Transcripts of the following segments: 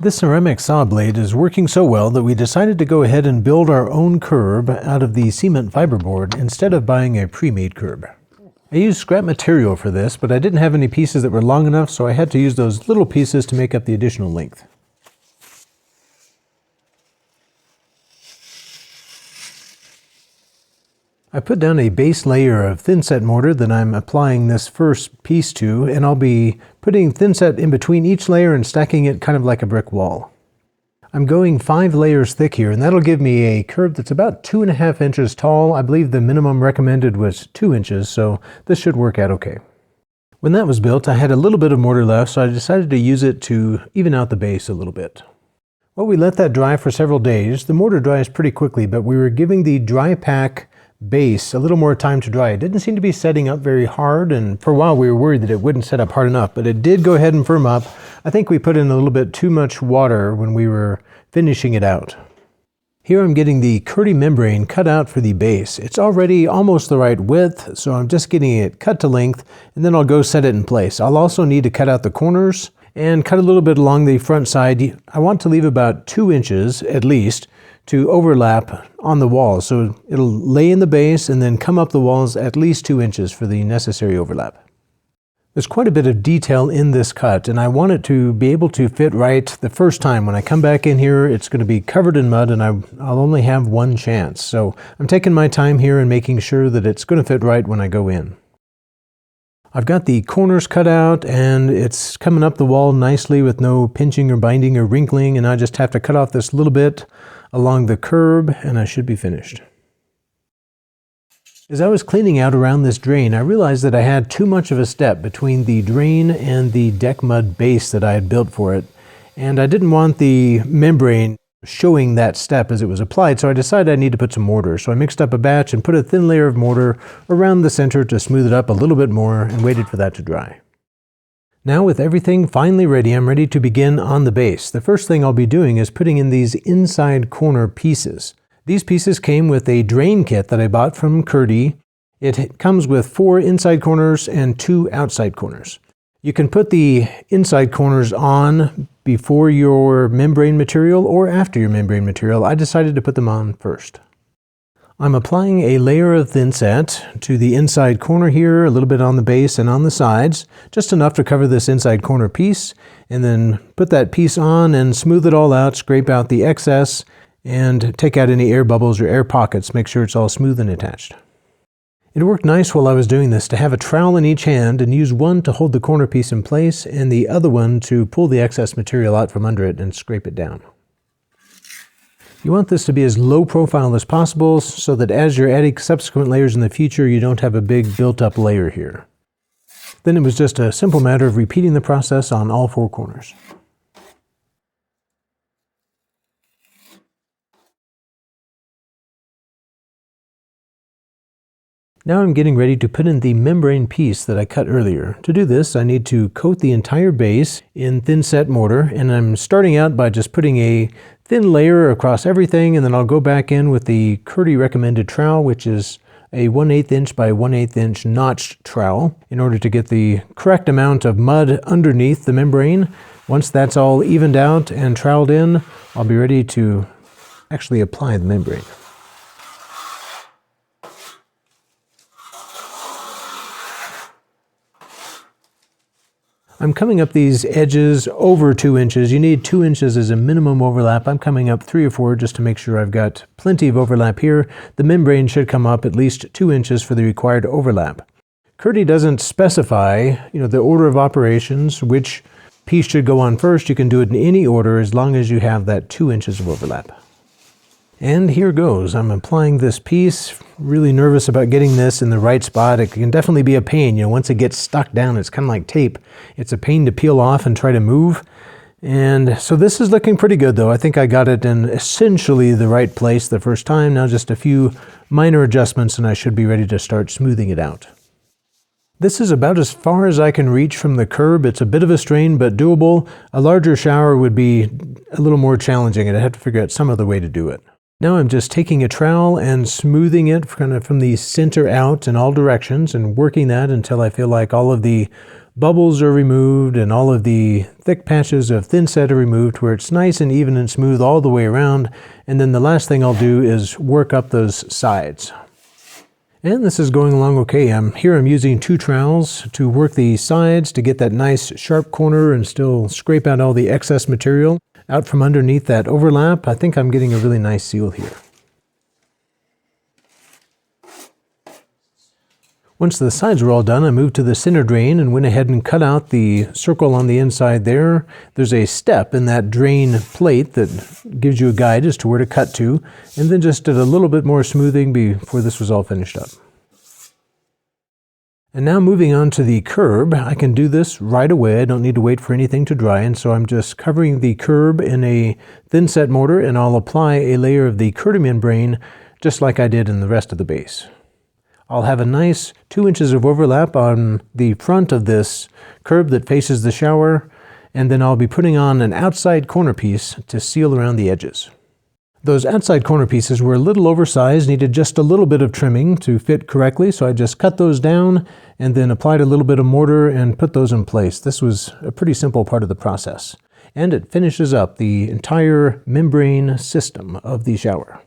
This ceramic saw blade is working so well that we decided to go ahead and build our own curb out of the cement fiberboard instead of buying a pre-made curb. I used scrap material for this, but I didn't have any pieces that were long enough, so I had to use those little pieces to make up the additional length. I put down a base layer of thin-set mortar that I'm applying this first piece to, and I'll be putting thin-set in between each layer and stacking it kind of like a brick wall. I'm going 5 layers thick here, and that'll give me a curb that's about 2.5 inches tall. I believe the minimum recommended was 2 inches, so this should work out okay. When that was built, I had a little bit of mortar left, so I decided to use it to even out the base a little bit. Well, we let that dry for several days. The mortar dries pretty quickly, but we were giving the dry pack base a little more time to dry. It didn't seem to be setting up very hard, and for a while we were worried that it wouldn't set up hard enough, but it did go ahead and firm up. I think we put in a little bit too much water when we were finishing it out. Here I'm getting the Kerdi membrane cut out for the base. It's already almost the right width, so I'm just getting it cut to length, and then I'll go set it in place. I'll also need to cut out the corners and cut a little bit along the front side. I want to leave about 2 inches at least to overlap on the walls, so it'll lay in the base and then come up the walls at least 2 inches for the necessary overlap. There's quite a bit of detail in this cut, and I want it to be able to fit right the first time. When I come back in here, it's going to be covered in mud, and I'll only have one chance. So I'm taking my time here and making sure that it's going to fit right when I go in. I've got the corners cut out, and it's coming up the wall nicely with no pinching or binding or wrinkling, and I just have to cut off this little bit along the curb, and I should be finished. As I was cleaning out around this drain, I realized that I had too much of a step between the drain and the deck mud base that I had built for it, and I didn't want the membrane showing that step as it was applied, so I decided I need to put some mortar. So I mixed up a batch and put a thin layer of mortar around the center to smooth it up a little bit more and waited for that to dry. Now with everything finally ready, I'm ready to begin on the base. The first thing I'll be doing is putting in these inside corner pieces. These pieces came with a drain kit that I bought from Kerdi. It comes with 4 inside corners and 2 outside corners. You can put the inside corners on before your membrane material or after your membrane material. I decided to put them on first. I'm applying a layer of thin-set to the inside corner here, a little bit on the base and on the sides, just enough to cover this inside corner piece, and then put that piece on and smooth it all out, scrape out the excess, and take out any air bubbles or air pockets, make sure it's all smooth and attached. It worked nice while I was doing this to have a trowel in each hand and use one to hold the corner piece in place and the other one to pull the excess material out from under it and scrape it down. You want this to be as low profile as possible so that as you're adding subsequent layers in the future, you don't have a big built-up layer here. Then it was just a simple matter of repeating the process on all 4 corners. Now I'm getting ready to put in the membrane piece that I cut earlier. To do this, I need to coat the entire base in thin-set mortar, and I'm starting out by just putting a thin layer across everything, and then I'll go back in with the Kerdi recommended trowel, which is a 1/8 inch by 1/8 inch notched trowel, in order to get the correct amount of mud underneath the membrane. Once that's all evened out and troweled in, I'll be ready to actually apply the membrane. I'm coming up these edges over 2 inches. You need 2 inches as a minimum overlap. I'm coming up 3 or 4 just to make sure I've got plenty of overlap here. The membrane should come up at least 2 inches for the required overlap. Kerdi doesn't specify, the order of operations, which piece should go on first. You can do it in any order as long as you have that 2 inches of overlap. And here goes. I'm applying this piece, really nervous about getting this in the right spot. It can definitely be a pain. Once it gets stuck down, it's kind of like tape. It's a pain to peel off and try to move. And so this is looking pretty good though. I think I got it in essentially the right place the first time. Now just a few minor adjustments and I should be ready to start smoothing it out. This is about as far as I can reach from the curb. It's a bit of a strain, but doable. A larger shower would be a little more challenging and I'd have to figure out some other way to do it. Now I'm just taking a trowel and smoothing it kind of from the center out in all directions and working that until I feel like all of the bubbles are removed and all of the thick patches of thinset are removed, where it's nice and even and smooth all the way around. And then the last thing I'll do is work up those sides. And this is going along okay. I'm using 2 trowels to work the sides to get that nice sharp corner and still scrape out all the excess material out from underneath that overlap. I think I'm getting a really nice seal here. Once the sides were all done, I moved to the center drain and went ahead and cut out the circle on the inside there. There's a step in that drain plate that gives you a guide as to where to cut to, and then just did a little bit more smoothing before this was all finished up. And now moving on to the curb, I can do this right away. I don't need to wait for anything to dry, and so I'm just covering the curb in a thin-set mortar, and I'll apply a layer of the Kerdi membrane just like I did in the rest of the base. I'll have a nice 2 inches of overlap on the front of this curb that faces the shower, and then I'll be putting on an outside corner piece to seal around the edges. Those outside corner pieces were a little oversized, needed just a little bit of trimming to fit correctly, so I just cut those down and then applied a little bit of mortar and put those in place. This was a pretty simple part of the process. And it finishes up the entire membrane system of the shower.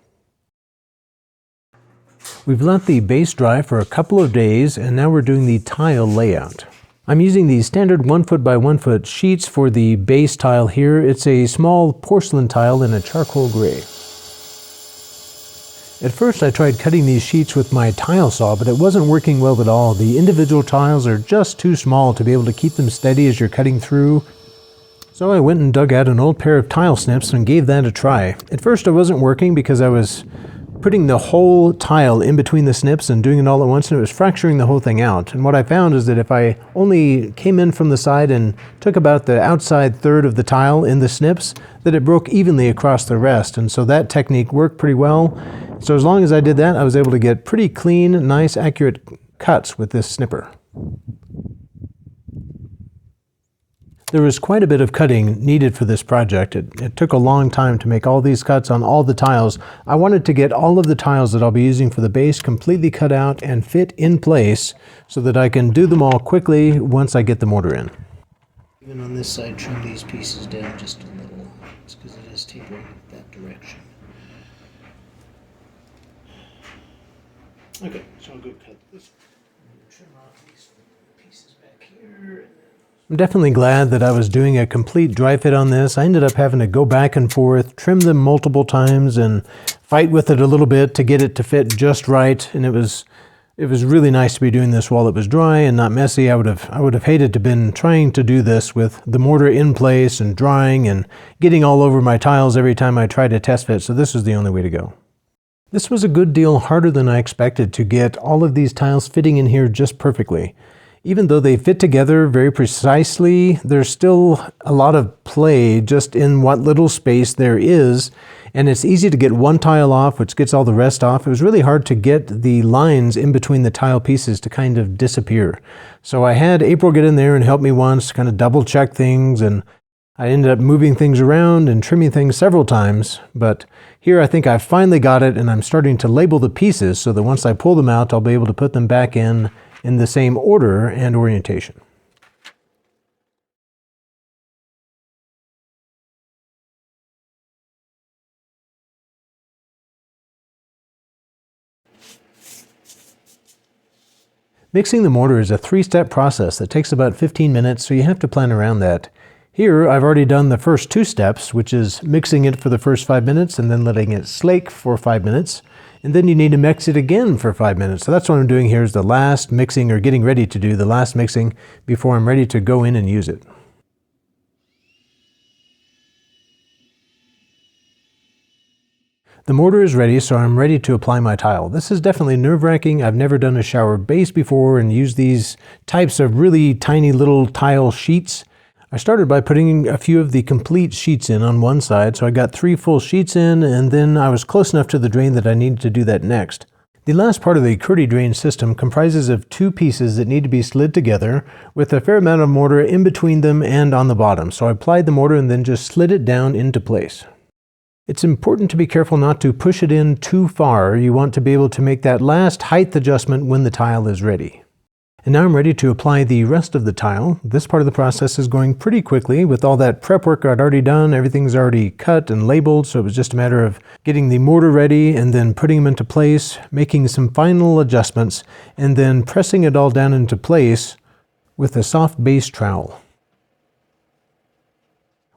We've let the base dry for a couple of days, and now we're doing the tile layout. I'm using the standard 1 foot by 1 foot sheets for the base tile here. It's a small porcelain tile in a charcoal gray. At first I tried cutting these sheets with my tile saw, but it wasn't working well at all. The individual tiles are just too small to be able to keep them steady as you're cutting through. So I went and dug out an old pair of tile snips and gave that a try. At first it wasn't working because I was putting the whole tile in between the snips and doing it all at once, and it was fracturing the whole thing out. And what I found is that if I only came in from the side and took about the outside third of the tile in the snips, that it broke evenly across the rest. And so that technique worked pretty well. So as long as I did that, I was able to get pretty clean, nice, accurate cuts with this snipper. There was quite a bit of cutting needed for this project. It took a long time to make all these cuts on all the tiles. I wanted to get all of the tiles that I'll be using for the base completely cut out and fit in place so that I can do them all quickly once I get the mortar in. Even on this side, trim these pieces down just a little. It's because it is tapering that direction. Okay, so I'll go cut this. Trim off these pieces back here. I'm definitely glad that I was doing a complete dry fit on this. I ended up having to go back and forth, trim them multiple times, and fight with it a little bit to get it to fit just right. And it was really nice to be doing this while it was dry and not messy. I would have hated to have been trying to do this with the mortar in place and drying and getting all over my tiles every time I tried to test fit. So this was the only way to go. This was a good deal harder than I expected to get all of these tiles fitting in here just perfectly. Even though they fit together very precisely, there's still a lot of play just in what little space there is, and it's easy to get one tile off, which gets all the rest off. It was really hard to get the lines in between the tile pieces to kind of disappear. So I had April get in there and help me once, kind of double check things, and I ended up moving things around and trimming things several times, but here I think I finally got it, and I'm starting to label the pieces so that once I pull them out, I'll be able to put them back in the same order and orientation. Mixing the mortar is a 3-step process that takes about 15 minutes, so you have to plan around that. Here, I've already done the first 2 steps, which is mixing it for the first 5 minutes and then letting it slake for 5 minutes. And then you need to mix it again for 5 minutes. So that's what I'm doing here is the last mixing, or getting ready to do the last mixing before I'm ready to go in and use it. The mortar is ready, so I'm ready to apply my tile. This is definitely nerve-wracking. I've never done a shower base before and used these types of really tiny little tile sheets. I started by putting a few of the complete sheets in on one side, so I got 3 full sheets in, and then I was close enough to the drain that I needed to do that next. The last part of the Kerdi drain system comprises of 2 pieces that need to be slid together with a fair amount of mortar in between them and on the bottom. So I applied the mortar and then just slid it down into place. It's important to be careful not to push it in too far. You want to be able to make that last height adjustment when the tile is ready. And now I'm ready to apply the rest of the tile. This part of the process is going pretty quickly with all that prep work I'd already done. Everything's already cut and labeled, so it was just a matter of getting the mortar ready and then putting them into place, making some final adjustments, and then pressing it all down into place with a soft base trowel.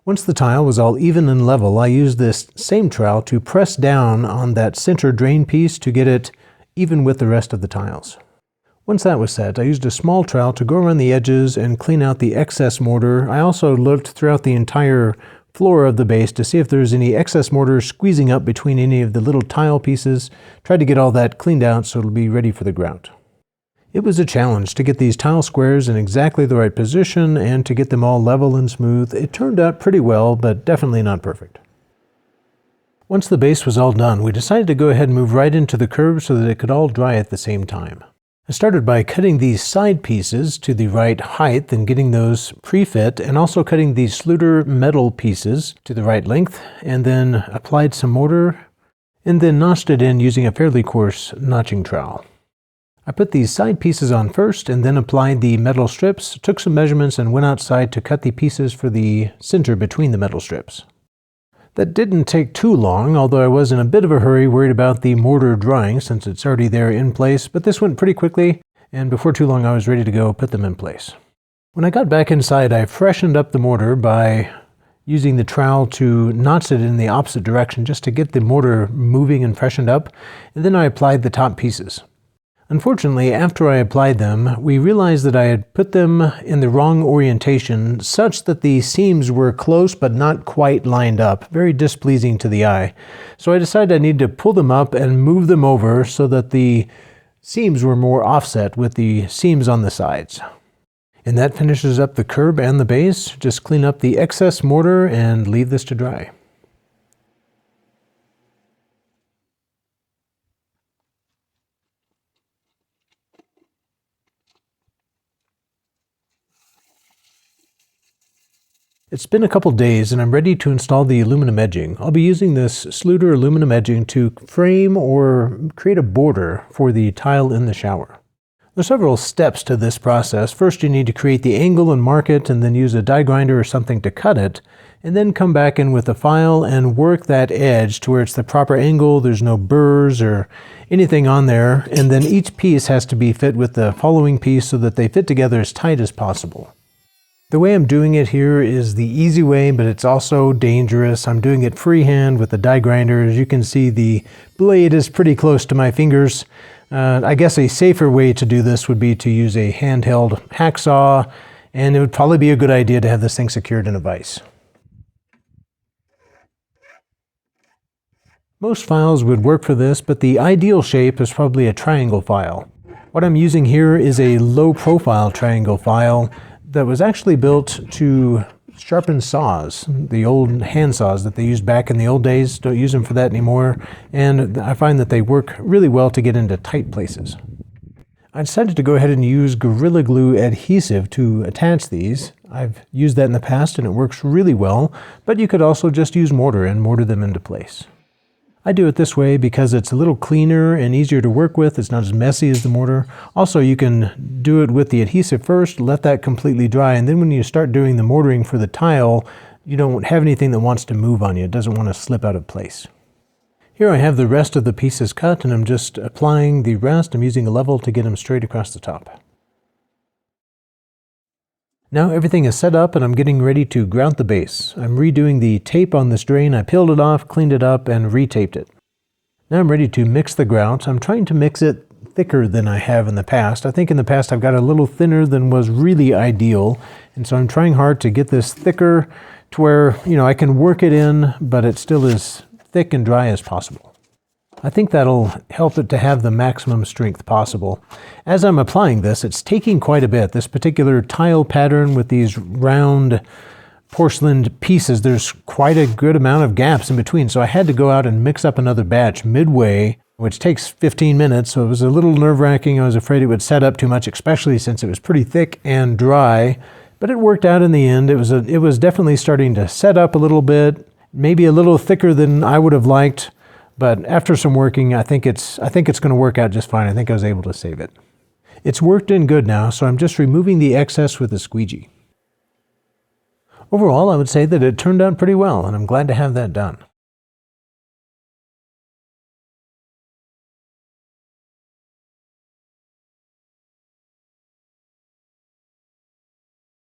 Once the tile was all even and level, I used this same trowel to press down on that center drain piece to get it even with the rest of the tiles. Once that was set, I used a small trowel to go around the edges and clean out the excess mortar. I also looked throughout the entire floor of the base to see if there's any excess mortar squeezing up between any of the little tile pieces. Tried to get all that cleaned out so it'll be ready for the grout. It was a challenge to get these tile squares in exactly the right position and to get them all level and smooth. It turned out pretty well, but definitely not perfect. Once the base was all done, we decided to go ahead and move right into the curve so that it could all dry at the same time. I started by cutting these side pieces to the right height and getting those pre-fit, and also cutting these Sluter metal pieces to the right length, and then applied some mortar, and then notched it in using a fairly coarse notching trowel. I put these side pieces on first and then applied the metal strips, took some measurements and went outside to cut the pieces for the center between the metal strips. That didn't take too long, although I was in a bit of a hurry, worried about the mortar drying since it's already there in place, but this went pretty quickly, and before too long I was ready to go put them in place. When I got back inside, I freshened up the mortar by using the trowel to notch it in the opposite direction just to get the mortar moving and freshened up, and then I applied the top pieces. Unfortunately, after I applied them, we realized that I had put them in the wrong orientation such that the seams were close but not quite lined up, very displeasing to the eye. So I decided I needed to pull them up and move them over so that the seams were more offset with the seams on the sides. And that finishes up the curb and the base. Just clean up the excess mortar and leave this to dry. It's been a couple days and I'm ready to install the aluminum edging. I'll be using this Sluter aluminum edging to frame or create a border for the tile in the shower. There's several steps to this process. First, you need to create the angle and mark it, and then use a die grinder or something to cut it, and then come back in with a file and work that edge to where it's the proper angle, there's no burrs or anything on there, and then each piece has to be fit with the following piece so that they fit together as tight as possible. The way I'm doing it here is the easy way, but it's also dangerous. I'm doing it freehand with a die grinder. As you can see, the blade is pretty close to my fingers. I guess a safer way to do this would be to use a handheld hacksaw, and it would probably be a good idea to have this thing secured in a vise. Most files would work for this, but the ideal shape is probably a triangle file. What I'm using here is a low-profile triangle file that was actually built to sharpen saws, the old hand saws that they used back in the old days. Don't use them for that anymore, and I find that they work really well to get into tight places. I decided to go ahead and use Gorilla Glue adhesive to attach these. I've used that in the past and it works really well, but you could also just use mortar and mortar them into place. I do it this way because it's a little cleaner and easier to work with. It's not as messy as the mortar. Also, you can do it with the adhesive first, let that completely dry, and then when you start doing the mortaring for the tile, you don't have anything that wants to move on you. It doesn't want to slip out of place. Here I have the rest of the pieces cut, and I'm just applying the rest. I'm using a level to get them straight across the top. Now everything is set up and I'm getting ready to grout the base. I'm redoing the tape on this drain. I peeled it off, cleaned it up, and retaped it. Now I'm ready to mix the grout. I'm trying to mix it thicker than I have in the past. I think in the past I've got a little thinner than was really ideal, and so I'm trying hard to get this thicker to where, I can work it in, but it still is thick and dry as possible. I think that'll help it to have the maximum strength possible. As I'm applying this, it's taking quite a bit. This particular tile pattern with these round porcelain pieces, there's quite a good amount of gaps in between. So I had to go out and mix up another batch midway, which takes 15 minutes. So it was a little nerve-wracking. I was afraid it would set up too much, especially since it was pretty thick and dry. But it worked out in the end. It was definitely starting to set up a little bit. Maybe a little thicker than I would have liked, but after some working, I think it's going to work out just fine. I think I was able to save it. It's worked in good now, so I'm just removing the excess with a squeegee. Overall, I would say that it turned out pretty well, and I'm glad to have that done.